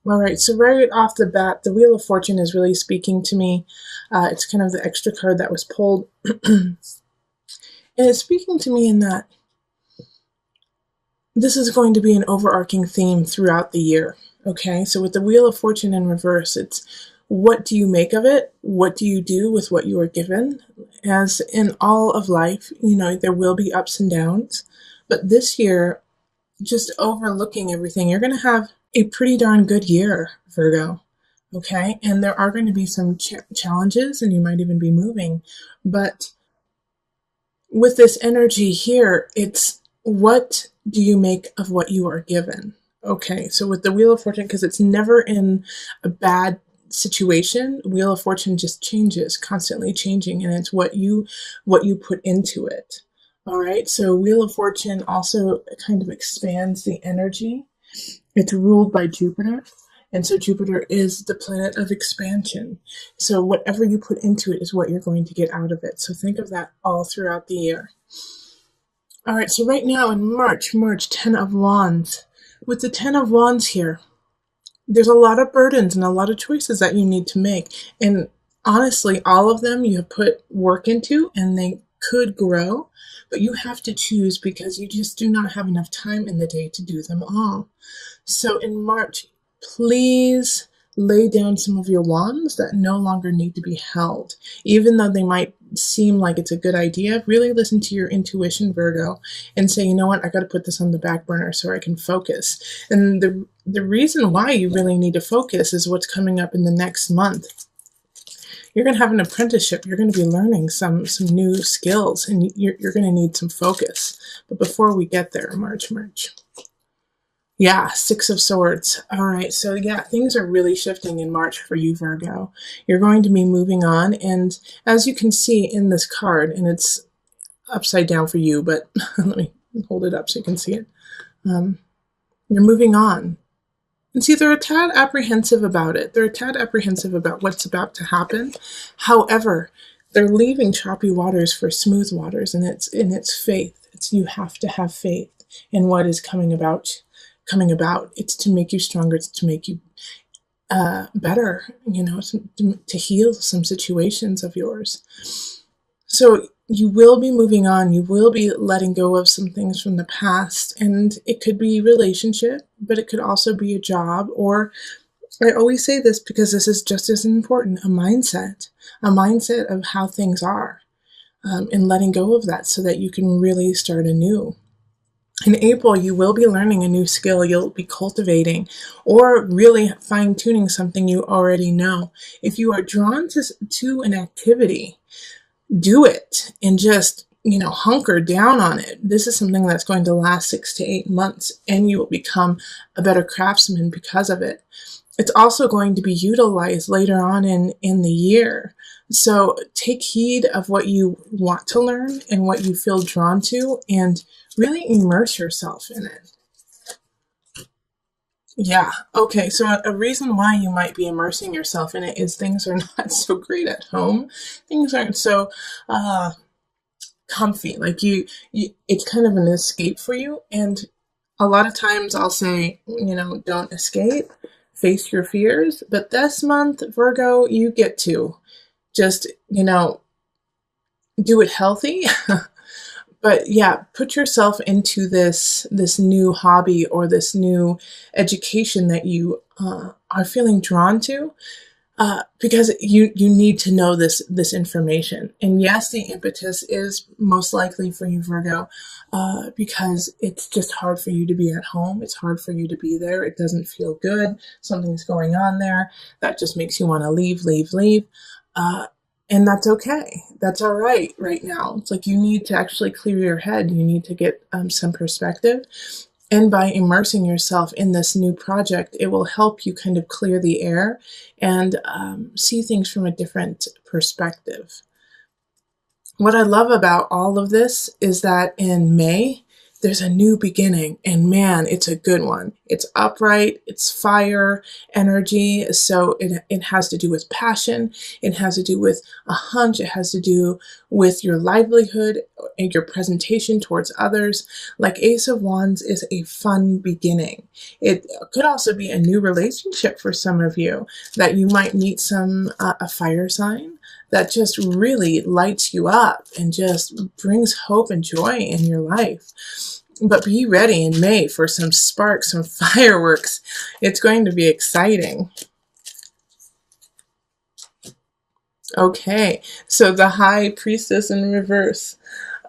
All right, so right off the bat, the Wheel of Fortune is really speaking to me. It's kind of the extra card that was pulled. And it's speaking to me in that this is going to be an overarching theme throughout the year. Okay, so with the Wheel of Fortune in reverse, it's what do you make of it? What do you do with what you are given? As in all of life, there will be ups and downs. But this year, just overlooking everything, you're going to have a pretty darn good year, Virgo. Okay, and there are going to be some challenges, and you might even be moving. But with this energy here, it's what do you make of what you are given? Okay, so with the Wheel of Fortune, because it's never in a bad situation, Wheel of Fortune just changes, constantly changing, and it's what you put into it. All right, so Wheel of Fortune also kind of expands the energy. It's ruled by Jupiter. And so Jupiter is the planet of expansion. So whatever you put into it is what you're going to get out of it. So think of that all throughout the year. All right, so right now in March, 10 of Wands. With the 10 of Wands here, there's a lot of burdens and a lot of choices that you need to make. And honestly, all of them you have put work into and they could grow, but you have to choose because you just do not have enough time in the day to do them all. So in March, please lay down some of your wands that no longer need to be held. Even though they might seem like it's a good idea, really listen to your intuition, Virgo, and say, you know what, I got to put this on the back burner so I can focus. And the reason why you really need to focus is what's coming up in the next month. You're going to have an apprenticeship. You're going to be learning some new skills, and you're going to need some focus. But before we get there, March. Yeah, Six of Swords. All right, so yeah, things are really shifting in March for you, Virgo. You're going to be moving on, and as you can see in this card, and it's upside down for you, but let me hold it up so you can see it. You're moving on. And see, they're a tad apprehensive about it. They're a tad apprehensive about what's about to happen. However, they're leaving choppy waters for smooth waters, and it's faith. You have to have faith in what is coming about. It's to make you stronger. It's to make you better, to heal some situations of yours. So you will be moving on. You will be letting go of some things from the past, and it could be relationship, but it could also be a job, or I always say this because this is just as important, a mindset of how things are, and letting go of that so that you can really start anew. In April, you will be learning a new skill. You'll be cultivating or really fine-tuning something you already know. If you are drawn to an activity, do it and just, hunker down on it. This is something that's going to last 6 to 8 months, and you will become a better craftsman because of it. It's also going to be utilized later on in the year. So take heed of what you want to learn and what you feel drawn to, and really immerse yourself in it. Yeah. Okay. So a reason why you might be immersing yourself in it is things are not so great at home. Things aren't so comfy. Like it's kind of an escape for you. And a lot of times I'll say, don't escape, face your fears. But this month, Virgo, you get to just, do it healthy. But yeah, put yourself into this new hobby or this new education that you are feeling drawn to, because you need to know this information. And yes, the impetus is most likely for you, Virgo, because it's just hard for you to be at home. It's hard for you to be there. It doesn't feel good. Something's going on there that just makes you want to leave. And that's okay. That's all right now. It's like you need to actually clear your head. You need to get some perspective. And by immersing yourself in this new project, it will help you kind of clear the air and see things from a different perspective. What I love about all of this is that in May, there's a new beginning, and man, it's a good one. It's upright, it's fire energy. So it has to do with passion. It has to do with a hunch. It has to do with your livelihood and your presentation towards others. Like Ace of Wands is a fun beginning. It could also be a new relationship for some of you, that you might meet a fire sign that just really lights you up and just brings hope and joy in your life. But be ready in May for some sparks, some fireworks. It's going to be exciting. Okay, so the High Priestess in reverse.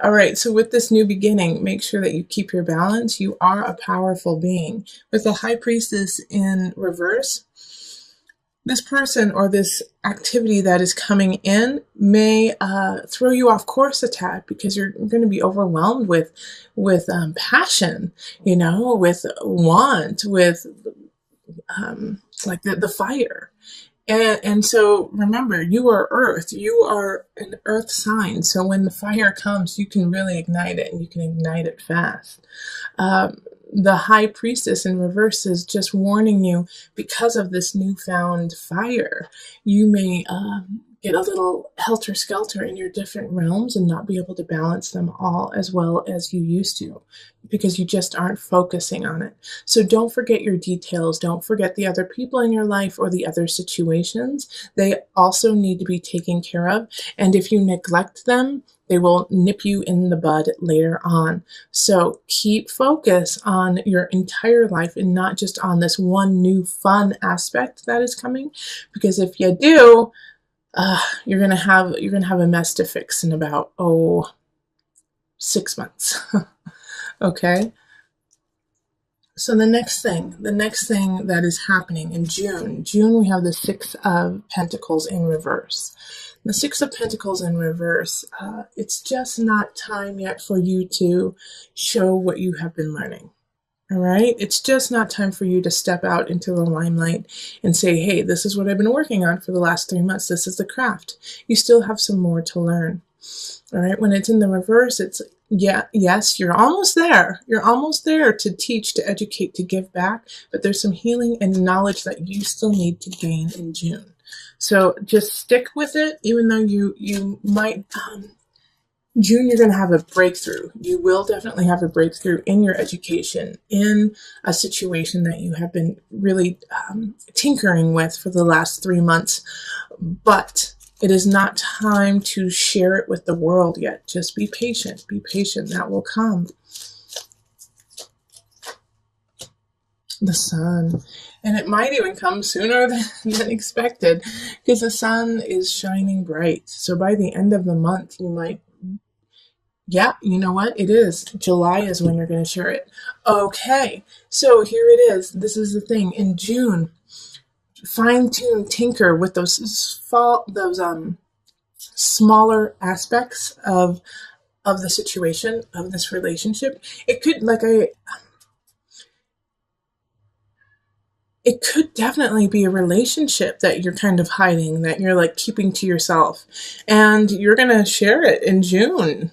All right, so with this new beginning, make sure that you keep your balance. You are a powerful being. With the High Priestess in reverse, this person or this activity that is coming in may throw you off course a tad, because you're going to be overwhelmed with passion, with want, with like the fire. And so remember, you are earth. You are an earth sign. So when the fire comes, you can really ignite it, and you can ignite it fast. The High Priestess in reverse is just warning you, because of this newfound fire, you may get a little helter-skelter in your different realms and not be able to balance them all as well as you used to, because you just aren't focusing on it. So don't forget your details. Don't forget the other people in your life or the other situations. They also need to be taken care of. And if you neglect them, they will nip you in the bud later on. So keep focus on your entire life and not just on this one new fun aspect that is coming. Because if you do, you're gonna have a mess to fix in about 6 months. Okay. So the next thing that is happening in June, we have the Six of Pentacles in reverse. The Six of Pentacles in reverse, it's just not time yet for you to show what you have been learning. All right? It's just not time for you to step out into the limelight and say, hey, this is what I've been working on for the last 3 months. This is the craft. You still have some more to learn. All right? When it's in the reverse, it's, yes, you're almost there. You're almost there to teach, to educate, to give back. But there's some healing and knowledge that you still need to gain in June. So just stick with it, even though you might, June, you're going to have a breakthrough. You will definitely have a breakthrough in your education, in a situation that you have been really tinkering with for the last 3 months. But it is not time to share it with the world yet. Just be patient. Be patient. That will come. The Sun. And it might even come sooner than expected, because the sun is shining bright. So by the end of the month, you might, you know what? It is. July is when you're going to share it. Okay, so here it is. This is the thing. In June, fine-tune, tinker with those smaller aspects of the situation, of this relationship. It could, it could definitely be a relationship that you're kind of hiding, that you're like keeping to yourself. And you're going to share it in July.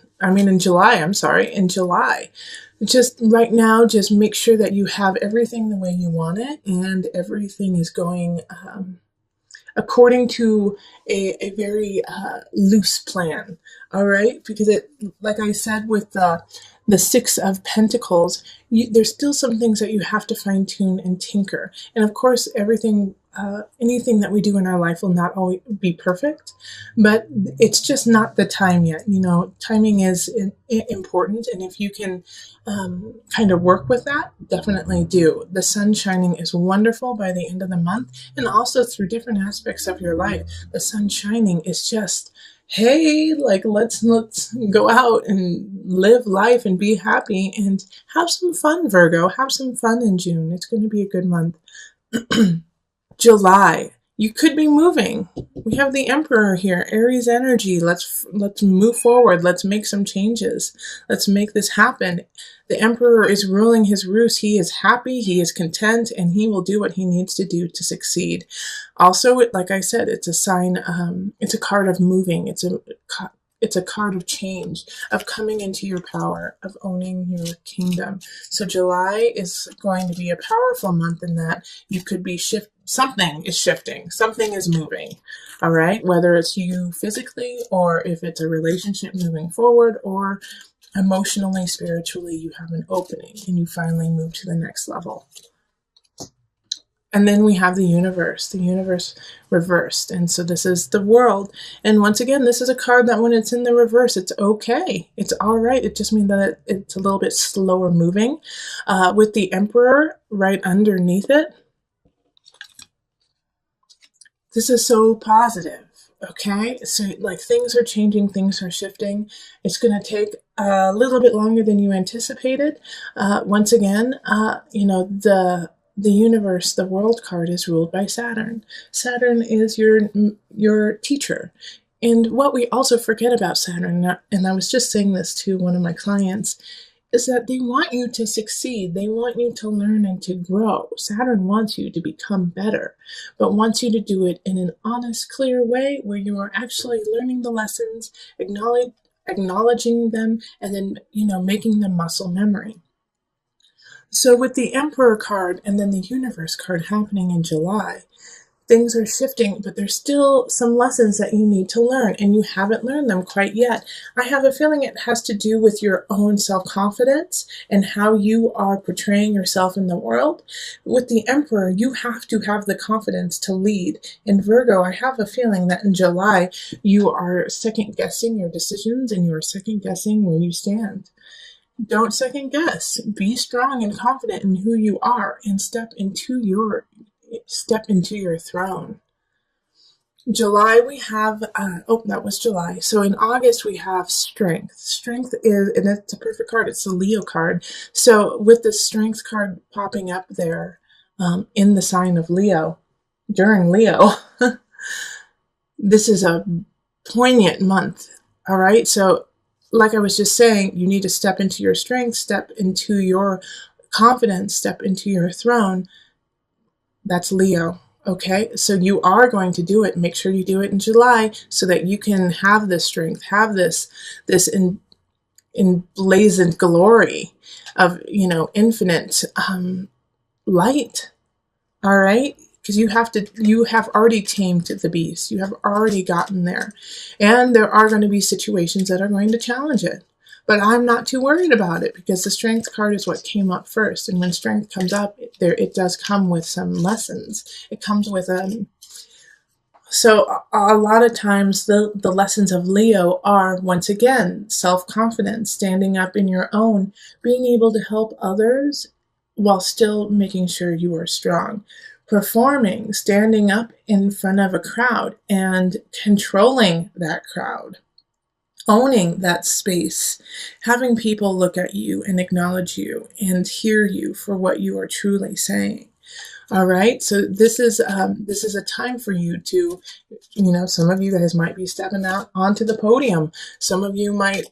Just right now, just make sure that you have everything the way you want it, and everything is going according to a very loose plan. All right? Because it, like I said, with the Six of Pentacles, there's still some things that you have to fine tune and tinker. And of course, anything that we do in our life will not always be perfect, but it's just not the time yet. Timing is important. And if you can kind of work with that, definitely do. The sun shining is wonderful by the end of the month, and also through different aspects of your life. The sun shining is just, hey, like let's go out and live life and be happy and have some fun, Virgo. Have some fun in June. It's going to be a good month. July, you could be moving. We have the Emperor here, Aries energy. Let's move forward. Let's make some changes. Let's make this happen. The Emperor is ruling his roost. He is happy, he is content, and he will do what he needs to do to succeed. Also, like I said, it's a sign, it's a card of moving. It's a It's a card of change, of coming into your power, of owning your kingdom. So July is going to be a powerful month in that you could be something is shifting, something is moving. All right, whether it's you physically or if it's a relationship moving forward or emotionally, spiritually, you have an opening and you finally move to the next level. And then we have the universe reversed. And so this is the world. And once again, this is a card that when it's in the reverse, it's okay. It's all right. It just means that it's a little bit slower moving. With the Emperor right underneath it, this is so positive. Okay, so like things are changing, things are shifting. It's going to take a little bit longer than you anticipated. Once again, the universe, the world card is ruled by Saturn. Saturn is your teacher. And what we also forget about Saturn, and I was just saying this to one of my clients, is that they want you to succeed. They want you to learn and to grow. Saturn wants you to become better, but wants you to do it in an honest, clear way where you are actually learning the lessons, acknowledging them, and then, making them muscle memory. So with the Emperor card and then the Universe card happening in July, things are shifting, but there's still some lessons that you need to learn, and you haven't learned them quite yet. I have a feeling it has to do with your own self-confidence and how you are portraying yourself in the world. With the Emperor, you have to have the confidence to lead. In Virgo, I have a feeling that in July, you are second-guessing your decisions and you are second-guessing where you stand. Don't second guess. Be strong and confident in who you are and step into your throne. July we have, that was July. So in August we have strength. Strength is, and it's a perfect card. It's the Leo card. So with the strength card popping up there in the sign of Leo, during Leo, this is a poignant month. All right. So like I was just saying, you need to step into your strength, step into your confidence, step into your throne. That's Leo. Okay, so you are going to do it. Make sure you do it in July so that you can have this strength, have this emblazoned glory of, infinite light. All right, because you have already tamed the beast. You have already gotten there, and there are going to be situations that are going to challenge it. But I'm not too worried about it because the strength card is what came up first. And when strength comes up, it does come with some lessons. It comes with so a lot of times the lessons of Leo are, once again, self-confidence, standing up in your own, being able to help others while still making sure you are strong. Performing, standing up in front of a crowd and controlling that crowd. Owning that space, having people look at you and acknowledge you and hear you for what you are truly saying. All right, so this is a time for you to, some of you guys might be stepping out onto the podium. Some of you might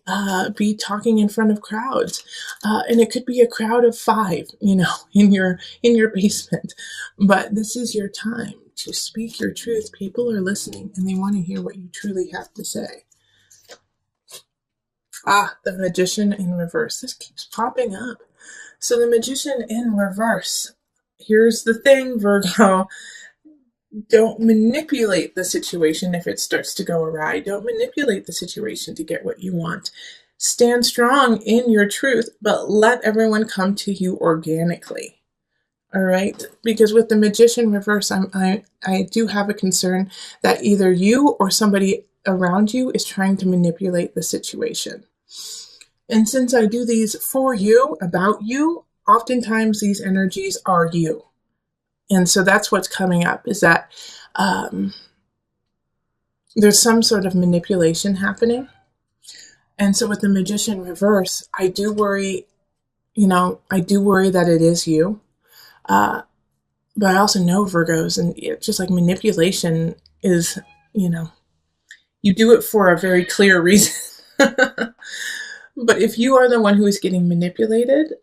be talking in front of crowds, and it could be a crowd of 5, in your basement. But this is your time to speak your truth. People are listening, and they want to hear what you truly have to say. The Magician in reverse. This keeps popping up. So the Magician in reverse. Here's the thing, Virgo. Don't manipulate the situation if it starts to go awry. Don't manipulate the situation to get what you want. Stand strong in your truth, but let everyone come to you organically. All right? Because with the Magician reverse, I do have a concern that either you or somebody around you is trying to manipulate the situation. And since I do these for you, about you, oftentimes these energies are you. And so that's what's coming up, is that there's some sort of manipulation happening. And so with the Magician reverse, I do worry that it is you. But I also know Virgos, and just like manipulation is, you do it for a very clear reason. But if you are the one who is getting manipulated,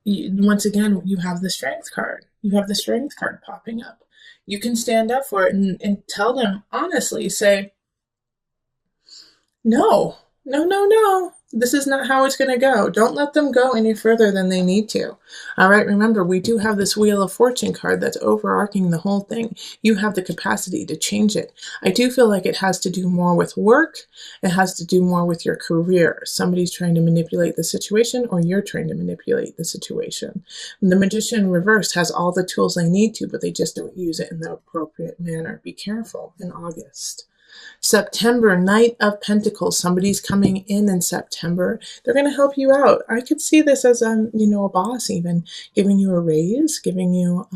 once again, you have the strength card. You have the strength card popping up. You can stand up for it and tell them honestly, say, no, No, no, no. This is not how it's going to go. Don't let them go any further than they need to. All right, remember, we do have this Wheel of Fortune card that's overarching the whole thing. You have the capacity to change it. I do feel like it has to do more with work. It has to do more with your career. Somebody's trying to manipulate the situation, or you're trying to manipulate the situation. And the Magician reversed has all the tools they need to, but they just don't use it in the appropriate manner. Be careful in August. September, Knight of Pentacles. Somebody's coming in September. They're going to help you out. I could see this as a boss even giving you a raise, giving you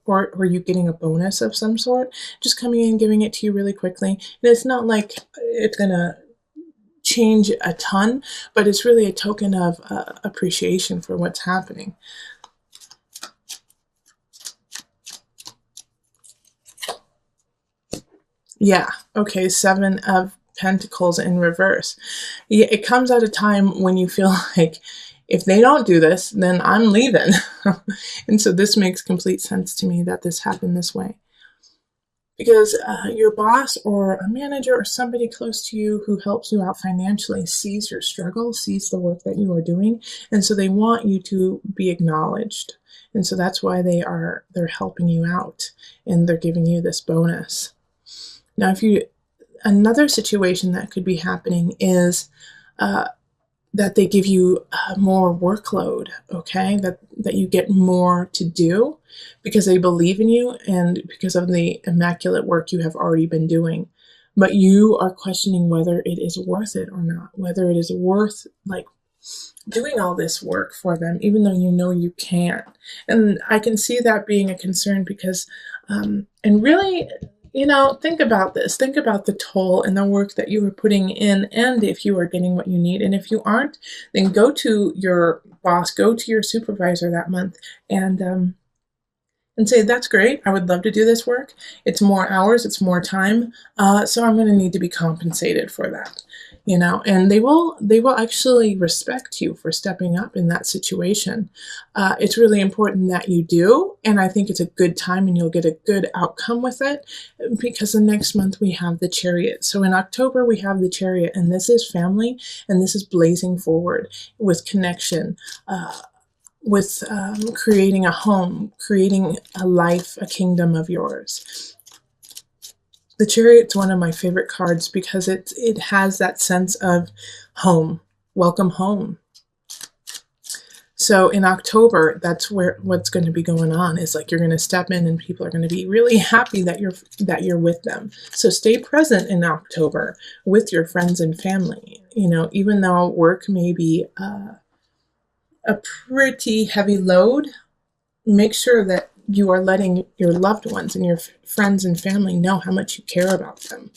or you getting a bonus of some sort, just coming in, giving it to you really quickly. And it's not like it's going to change a ton, but it's really a token of appreciation for what's happening. Yeah, okay, Seven of Pentacles in reverse. Yeah, it comes at a time when you feel like if they don't do this, then I'm leaving. And so this makes complete sense to me that this happened this way. Because your boss or a manager or somebody close to you who helps you out financially sees your struggle, sees the work that you are doing, and so they want you to be acknowledged. And so that's why they're helping you out and they're giving you this bonus. Now, another situation that could be happening is that they give you more workload, okay? That you get more to do because they believe in you and because of the immaculate work you have already been doing. But you are questioning whether it is worth it or not, whether it is worth doing all this work for them, even though you know you can't. And I can see that being a concern because, and really, think about this. Think about the toll and the work that you are putting in, and if you are getting what you need. And if you aren't, then go to your boss, go to your supervisor that month, and say, that's great. I would love to do this work. It's more hours, it's more time, so I'm going to need to be compensated for that. And they will actually respect you for stepping up in that situation. It's really important that you do, and I think it's a good time and you'll get a good outcome with it, because the next month we have the Chariot. So in October we have the Chariot, and this is family, and this is blazing forward with connection, with creating a home, creating a life, a kingdom of yours. The Chariot's one of my favorite cards because it has that sense of home, welcome home. So in October, that's what's going to be going on is you're going to step in and people are going to be really happy that you're with them. So stay present in October with your friends and family. Even though work may be a pretty heavy load, make sure that you are letting your loved ones and your friends and family know how much you care about them.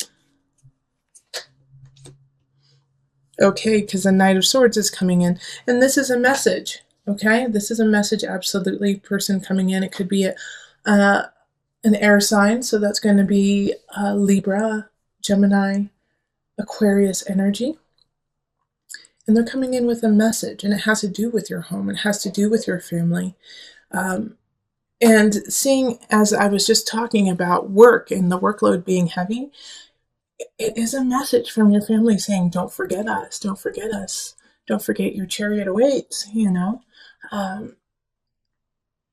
Okay, because the Knight of Swords is coming in, and this is a message, okay? This is a message, absolutely, person coming in. It could be an air sign, so that's going to be Libra, Gemini, Aquarius energy. And they're coming in with a message, and it has to do with your home. It has to do with your family. And seeing, as I was just talking about work and the workload being heavy, it is a message from your family saying, don't forget us, don't forget us, don't forget your chariot awaits, And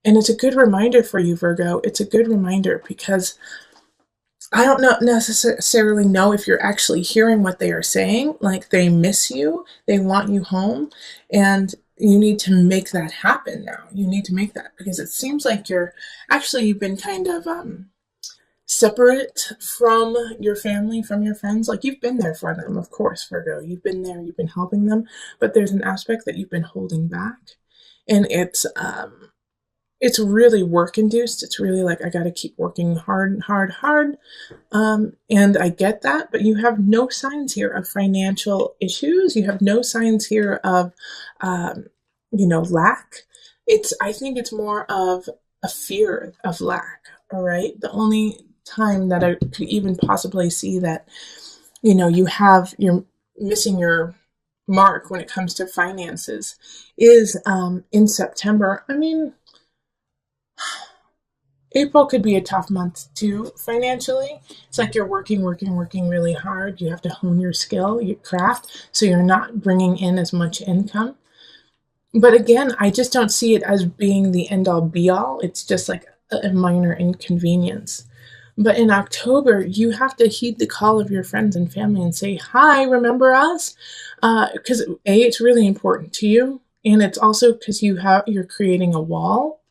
it's a good reminder for you, Virgo. It's a good reminder because I don't necessarily know if you're actually hearing what they are saying. They miss you, they want you home, and you need to make that happen now. You need to make that, because it seems like you've been kind of separate from your family, from your friends. You've been there for them, of course, Virgo. You've been there, you've been helping them, but there's an aspect that you've been holding back, and it's really work induced. It's really I got to keep working hard. And I get that, but you have no signs here of financial issues. You have no signs here of, lack. I think it's more of a fear of lack. All right. The only time that I could even possibly see that, you're missing your mark when it comes to finances is in September. I mean, April could be a tough month too financially. It's like you're working really hard. You have to hone your skill, your craft, so you're not bringing in as much income. But again, I just don't see it as being the end all be all. It's just like a minor inconvenience. But in October, you have to heed the call of your friends and family and say, "Hi, remember us?" Because it's really important to you, and it's also because you're creating a wall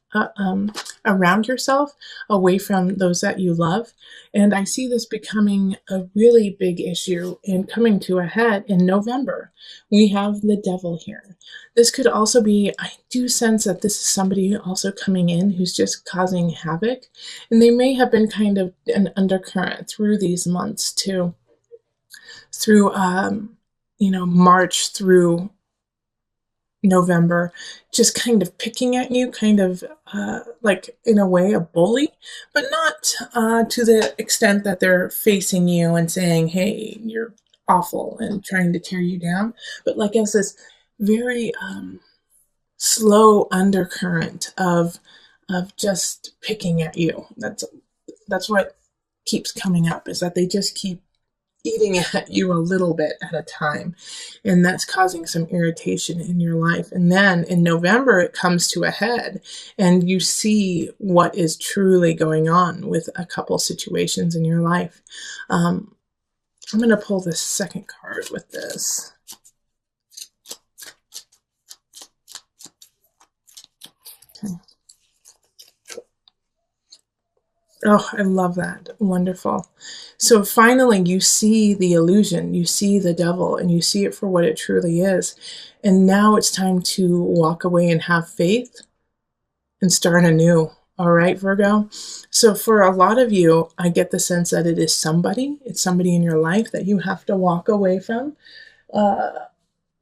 around yourself, away from those that you love. And I see this becoming a really big issue and coming to a head in November. We have the devil here. This could also be, I do sense that this is somebody also coming in who's just causing havoc. And they may have been kind of an undercurrent through these months too, through, March through November, just kind of picking at you, kind of like in a way a bully, but not to the extent that they're facing you and saying, "Hey, you're awful," and trying to tear you down, but like as this very slow undercurrent of just picking at you. That's what keeps coming up, is that they just keep eating at you a little bit at a time. And that's causing some irritation in your life. And then in November, it comes to a head, and you see what is truly going on with a couple situations in your life. I'm going to pull the second card with this. Okay. Oh, I love that. Wonderful. So finally, you see the illusion, you see the devil, and you see it for what it truly is. And now it's time to walk away and have faith and start anew. All right, Virgo? So for a lot of you, I get the sense that it's somebody in your life that you have to walk away from.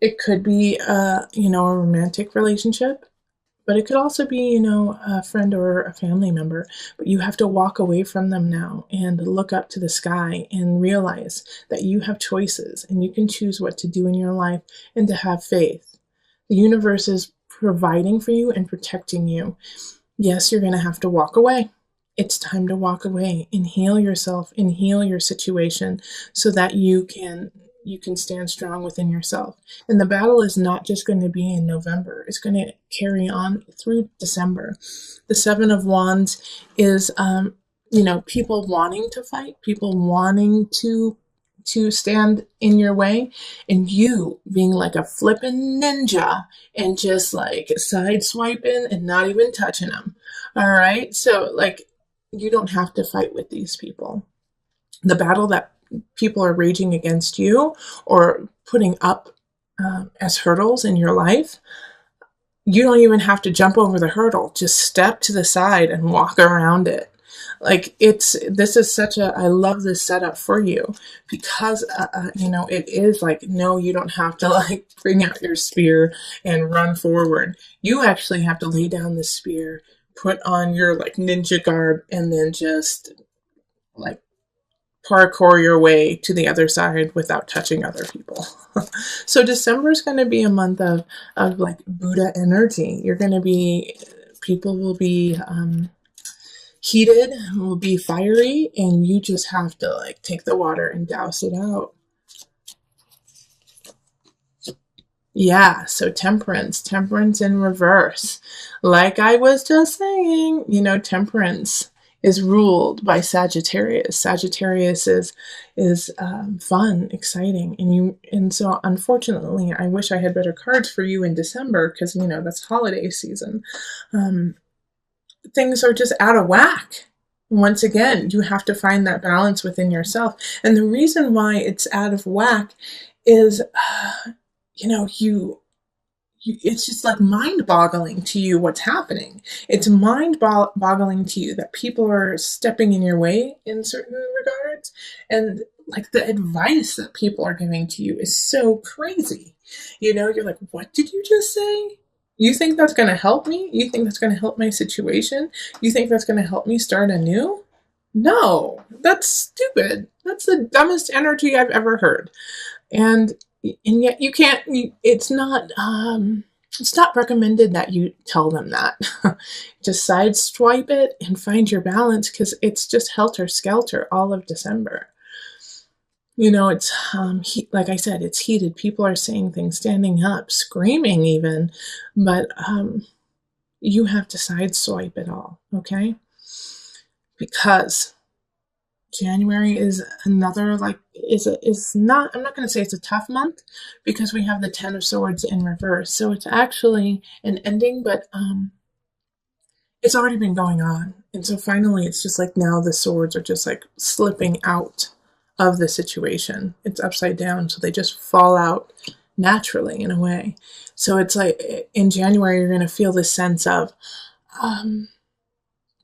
It could be, a romantic relationship. But it could also be, a friend or a family member. But you have to walk away from them now and look up to the sky and realize that you have choices and you can choose what to do in your life, and to have faith. The universe is providing for you and protecting you. Yes, you're going to have to walk away. It's time to walk away and heal yourself and heal your situation so that you can stand strong within yourself. And the battle is not just going to be in November. It's going to carry on through December. The Seven of Wands is, people wanting to fight, people wanting to stand in your way, and you being like a flippin' ninja and just like side swiping and not even touching them. All right. So like, you don't have to fight with these people. The battle that people are raging against you or putting up as hurdles in your life, you don't even have to jump over the hurdle. Just step to the side and walk around it. Like this is I love this setup for you, because, it is like, no, you don't have to like bring out your spear and run forward. You actually have to lay down the spear, put on your like ninja garb, and then just like parkour your way to the other side without touching other people. So December is going to be a month of like Buddha energy. People will be heated, will be fiery, and you just have to like take the water and douse it out. Yeah, so temperance in reverse. Like I was just saying, temperance is ruled by Sagittarius. Sagittarius is fun, exciting, and so unfortunately, I wish I had better cards for you in December, because that's holiday season. Things are just out of whack. Once again, you have to find that balance within yourself, and the reason why it's out of whack is, it's just like mind-boggling to you what's happening. It's mind-boggling to you that people are stepping in your way in certain regards, and like the advice that people are giving to you is so crazy. You're like, what did you just say? You think that's going to help me? You think that's going to help my situation? You think that's going to help me start anew? No, that's stupid. That's the dumbest energy I've ever heard. And yet you can't, it's not, It's not recommended that you tell them that. Just sideswipe it and find your balance, because it's just helter skelter all of December. It's like I said, it's heated. People are saying things, standing up, screaming even, but you have to sideswipe it all, okay? Because January is another, like, is not, I'm not going to say it's a tough month, because we have the Ten of Swords in reverse. So it's actually an ending, but it's already been going on. And so finally it's just like now the swords are just like slipping out of the situation. It's upside down, so they just fall out naturally in a way. So it's like in January you're going to feel this sense of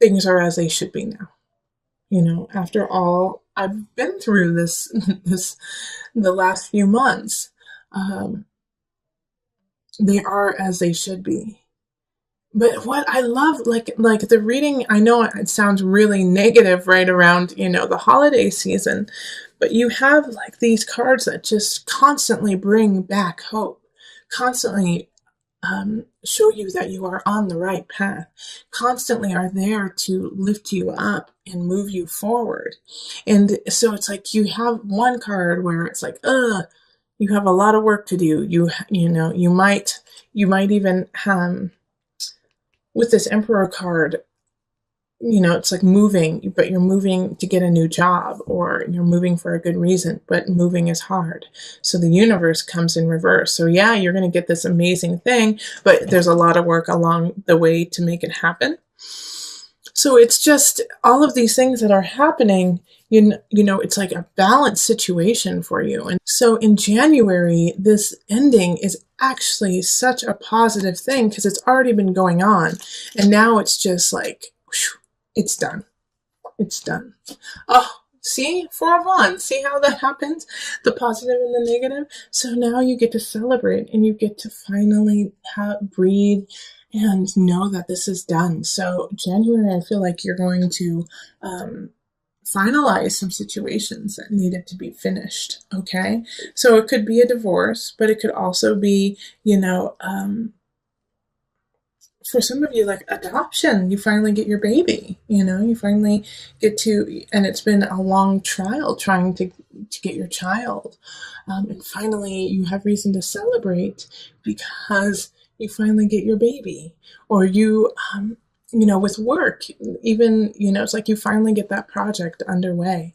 things are as they should be now. After all I've been through this the last few months, they are as they should be. But what I love, like the reading, I know it sounds really negative right around, the holiday season, but you have like these cards that just constantly bring back hope, constantly show you that you are on the right path, constantly are there to lift you up and move you forward. And so it's like you have one card where it's like, you have a lot of work to do. You might even with this Emperor card, it's like moving, but you're moving to get a new job, or you're moving for a good reason, but moving is hard. So the universe comes in reverse. So yeah, you're going to get this amazing thing, but there's a lot of work along the way to make it happen. So it's just all of these things that are happening, it's like a balanced situation for you. And so in January, this ending is actually such a positive thing, because it's already been going on. And now it's just like, whew, it's done. It's done. Oh, see? 4 of Wands. See how that happens? The positive and the negative. So now you get to celebrate, and you get to finally breathe and know that this is done. So January, I feel like you're going to finalize some situations that needed to be finished. Okay. So it could be a divorce, but it could also be, for some of you, like adoption. You finally get your baby, you finally get to, and it's been a long trial trying to get your child. And finally you have reason to celebrate because you finally get your baby. Or you, with work, even, it's like you finally get that project underway.